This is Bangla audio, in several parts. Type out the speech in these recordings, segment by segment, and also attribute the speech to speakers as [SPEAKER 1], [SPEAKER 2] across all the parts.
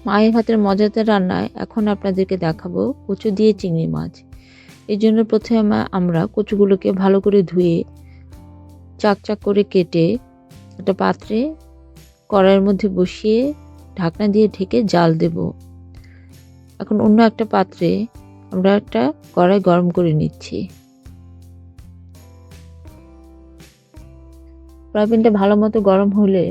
[SPEAKER 1] মায়ের হাতের মজাদার রান্নায় এখন আপনাদেরকে দেখাবো কচু দিয়ে চিংড়ি মাছ। এই জন্য প্রথমে আমরা কচুগুলোকে ভালো করে ধুয়ে চাক চাক করে কেটে একটা পাত্রে কড়াইয়ের মধ্যে বসিয়ে ঢাকনা দিয়ে ঢেকে জাল দেব। এখন অন্য একটা পাত্রে আমরা একটা কড়াই গরম করে নিচ্ছি। ফ্রাইপ্যানটা ভালো মতো গরম হলে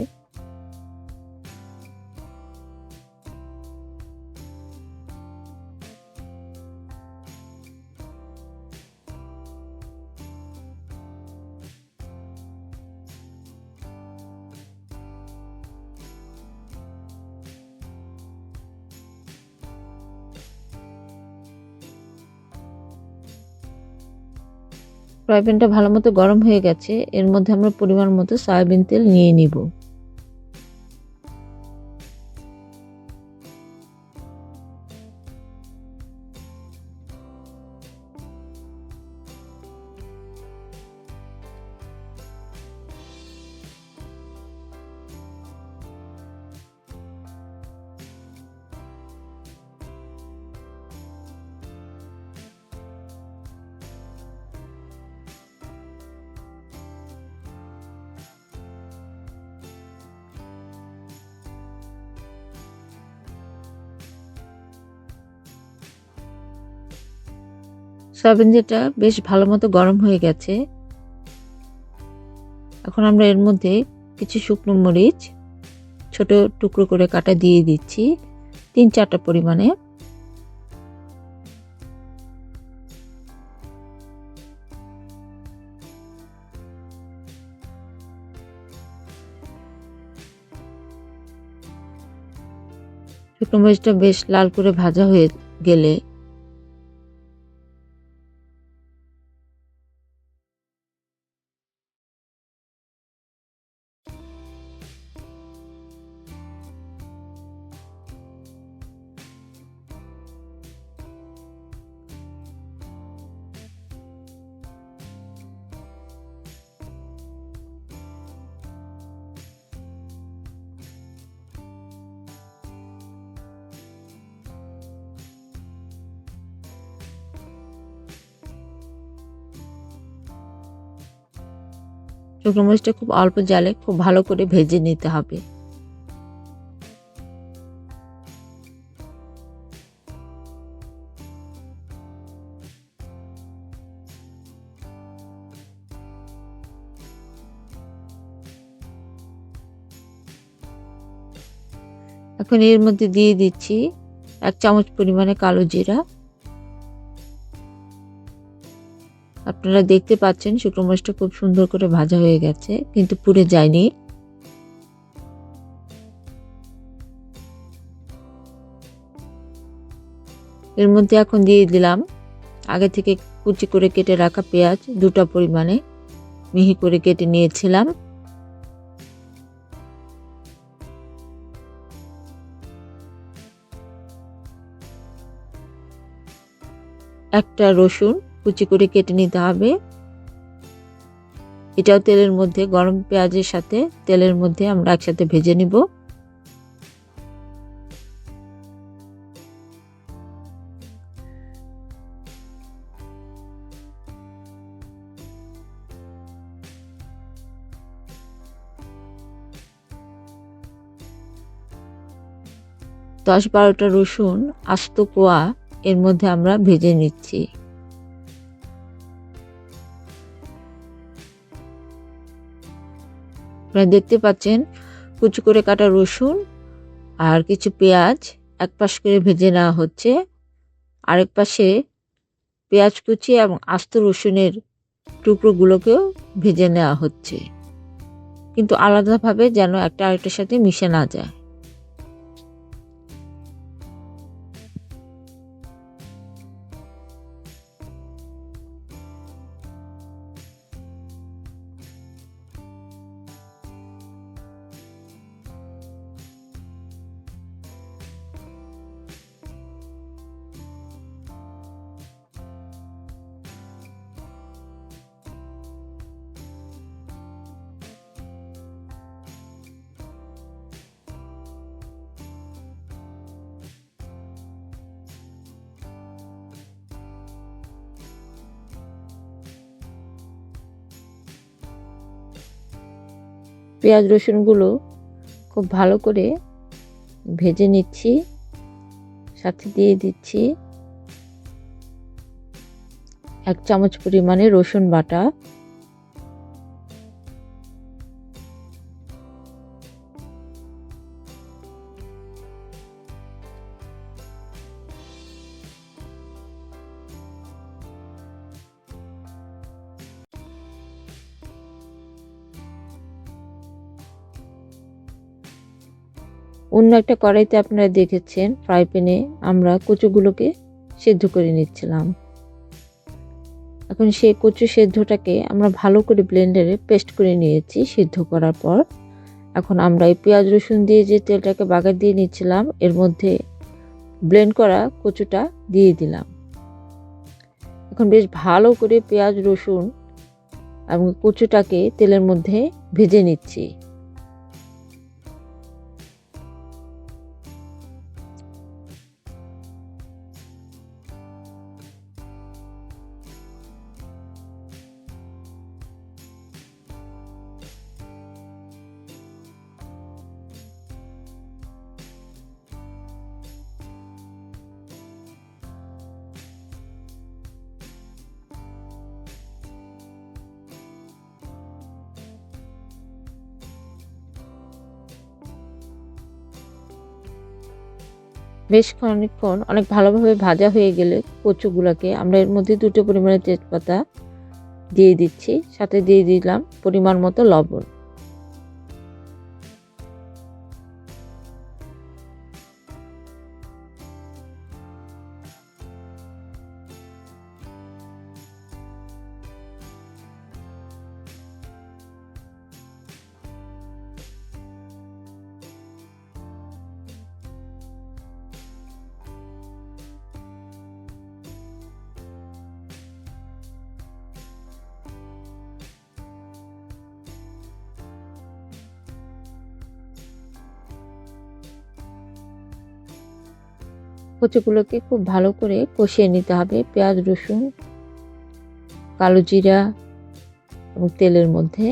[SPEAKER 1] ফ্রাইপ্যানটা ভালো মতো গরম হয়ে গেছে। এর মধ্যে আমরা পরিমাণ মতো সয়াবিন তেল নিয়ে নিব। সয়াবিন তেলটা বেশ ভালো মতো গরম হয়ে গেছে। এখন আমরা এর মধ্যে কিছু শুকনো মরিচ ছোট টুকরো করে কাটা দিয়ে দিচ্ছি, 3-4টা পরিমাণে। শুকনো মরিচটা বেশ লাল করে ভাজা হয়ে গেলে শুকনো মরিচটা খুব অল্প জালে খুব ভালো করে ভেজে নিতে হবে। এখন এর মধ্যে দিয়ে দিচ্ছি 1 চামচ পরিমাণে কালো জিরা। আপনারা দেখতে পাচ্ছেন শুকনো মরিচটা খুব সুন্দর করে ভাজা হয়ে গেছে, কিন্তু পুড়ে যায়নি। এর মধ্যে এখন দিয়ে দিলাম আগে থেকে কুচি করে কেটে রাখা পেঁয়াজ 2টা পরিমাণে মিহি করে কেটে নিয়েছিলাম। একটা রসুন কুচি করে কেটে নিতে হবে। এটাও তেলের মধ্যে, গরম পেঁয়াজের সাথে তেলের মধ্যে আমরা একসাথে ভেজে নিব। দশ 12টা রসুন আস্ত কোয়া এর মধ্যে আমরা ভেজে নিচ্ছি। আপনারা দেখতে পাচ্ছেন কুচি করে কাটা রসুন আর কিছু পেঁয়াজ এক পাশ করে ভেজে নেওয়া হচ্ছে, আরেক পাশে পেঁয়াজ কুচি এবং আস্ত রসুনের টুকরোগুলোকেও ভেজে নেওয়া হচ্ছে, কিন্তু আলাদাভাবে যেন একটা আরেকটার সাথে মিশে না যায়। পেঁয়াজ রসুনগুলো খুব ভালো করে ভেজে নিচ্ছি, সাথে দিয়ে দিচ্ছি 1 চামচ পরিমাণে রসুন বাটা, অন্য একটা কড়াইতে আপনারা দেখেছেন ফ্রাই প্যানে আমরা কচুগুলোকে সেদ্ধ করে নিচ্ছিলাম। এখন সেই কচু সেদ্ধটাকে আমরা ভালো করে ব্লেন্ডারে পেস্ট করে নিয়েছি সিদ্ধ করার পর। এখন আমরা এই পেঁয়াজ রসুন দিয়ে যে তেলটাকে বাগার দিয়ে নিচ্ছিলাম এর মধ্যে ব্লেন্ড করা কচুটা দিয়ে দিলাম। এখন বেশ ভালো করে পেঁয়াজ রসুন এবং কচুটাকে তেলের মধ্যে ভেজে নিচ্ছি। বেশ খানিকক্ষণ অনেক ভালোভাবে ভাজা হয়ে গেলে কচুগুলোকে আমরা এর মধ্যে 2টো পরিমাণে তেজপাতা দিয়ে দিচ্ছি, সাথে দিয়ে দিলাম পরিমাণ মতো লবণ। কচুগুলোকে খুব ভালো করে কষিয়ে নিতে হবে পেঁয়াজ রসুন কালো জিরা এবং তেলের মধ্যে।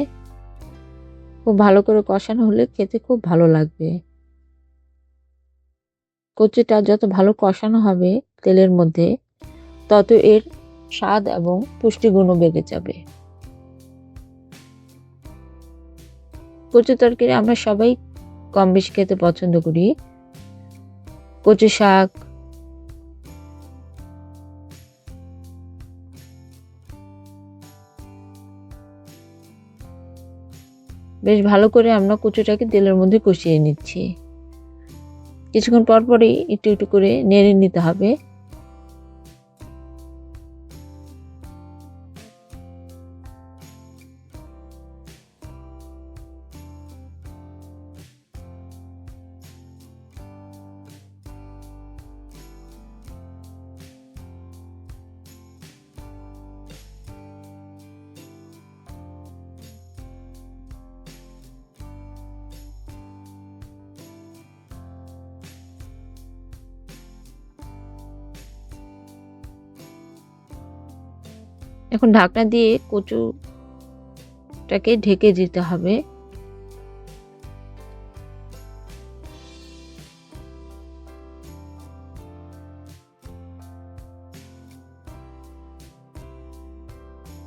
[SPEAKER 1] খুব ভালো করে কষানো হলে খেতে খুব ভালো লাগবে। কচুটা যত ভালো কষানো হবে তেলের মধ্যে তত এর স্বাদ এবং পুষ্টিগুণও বেড়ে যাবে। কচু তরকারি আমরা সবাই কম বেশি খেতে পছন্দ করি। কচু শাক, বেশ ভালো করে আমরা কচুটাকে তেলের মধ্যে কষিয়ে নিচ্ছি। কিছুক্ষণ পর পরই একটু একটু করে নেড়ে নিতে হবে। এখন ঢাকনা দিয়ে কচুটাকে ঢেকে দিতে হবে।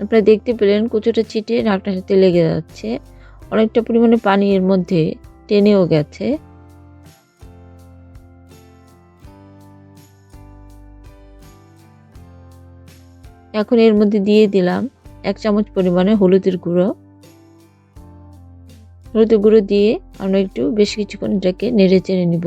[SPEAKER 1] আপনারা দেখতে পেলেন কচুটা ছিটে ঢাকনার সাথে লেগে যাচ্ছে, অনেকটা পরিমাণে পানি এর মধ্যে টেনেও গেছে। এখন এর মধ্যে দিয়ে দিলাম 1 চামচ পরিমাণে হলুদের গুঁড়ো। হলুদের গুঁড়ো দিয়ে আমরা একটু বেশ কিছুক্ষণ এটাকে নেড়ে চেড়ে নিব।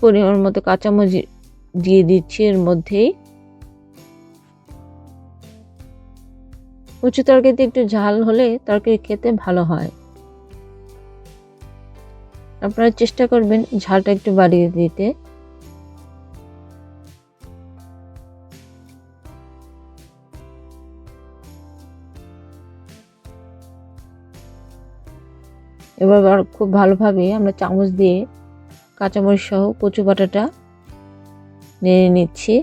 [SPEAKER 1] পরিমাণ মতো কাঁচামরিচ দিয়ে দিচ্ছি এর মধ্যেই। কচু তরকারিতে একটু ঝাল হলে তরকারি খেতে ভালো হয়। আপনারা চেষ্টা করবেন ঝালটা একটু বাড়িয়ে দিতে। এবার খুব ভালোভাবে আমরা চামচ দিয়ে কাঁচামরিচ সহ কচু বাটাটা নেড়ে নিচ্ছি।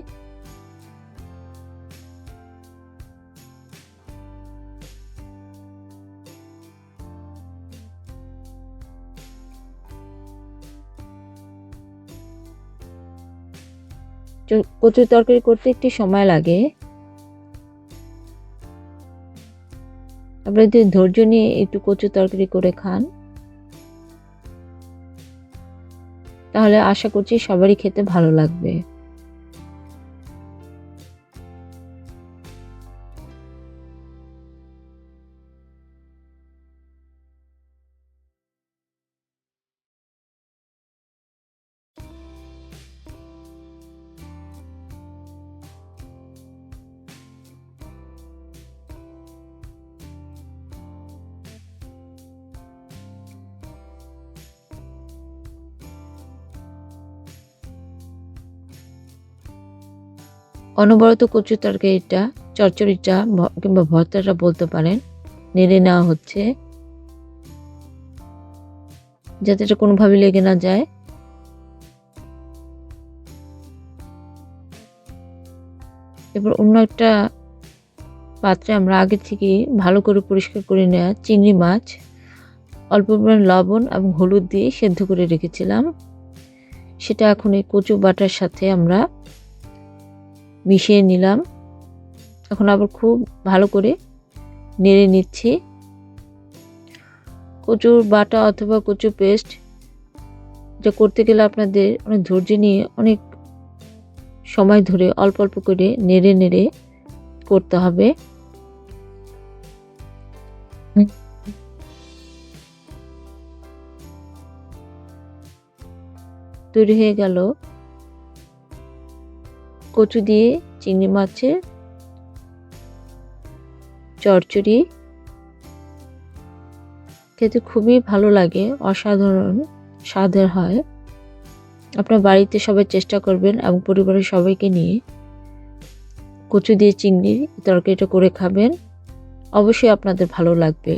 [SPEAKER 1] কচু তরকারি করতে একটু সময় লাগে, আপনারা যদি ধৈর্য নিয়ে একটু কচু তরকারি করে খান তাহলে আশা করছি সবারই খেতে ভালো লাগবে। অনবরত কচু তরকারিটা, চচ্চড়িটা কিংবা ভর্তাটা বলতে পারেন নেড়ে নেওয়া হচ্ছে, যাতে এটা কোনোভাবে লেগে না যায়। এবার অন্য একটা পাত্রে আমরা আগে থেকে ভালো করে পরিষ্কার করে নেওয়া চিংড়ি মাছ অল্প পরিমাণ লবণ এবং হলুদ দিয়ে সেদ্ধ করে রেখেছিলাম, সেটা এখন এই কচু বাটার সাথে আমরা মিশিয়ে নিলাম। এখন আবার খুব ভালো করে নেড়ে নিচ্ছি। কচুর বাটা অথবা কচু পেস্ট এটা করতে গেলে আপনাদের অনেক ধৈর্য নিয়ে অনেক সময় ধরে অল্প অল্প করে নেড়ে নেড়ে করতে হবে। তৈরি হয়ে গেল কচু দিয়ে চিংড়ি মাছের চচ্চড়ি। খেতে খুবই ভালো লাগে, অসাধারণ স্বাদের হয়। আপনার বাড়িতে সবাই চেষ্টা করবেন এবং পরিবারের সবাইকে নিয়ে কচু দিয়ে চিংড়ির তরকারিটা করে খাবেন, অবশ্যই আপনাদের ভালো লাগবে।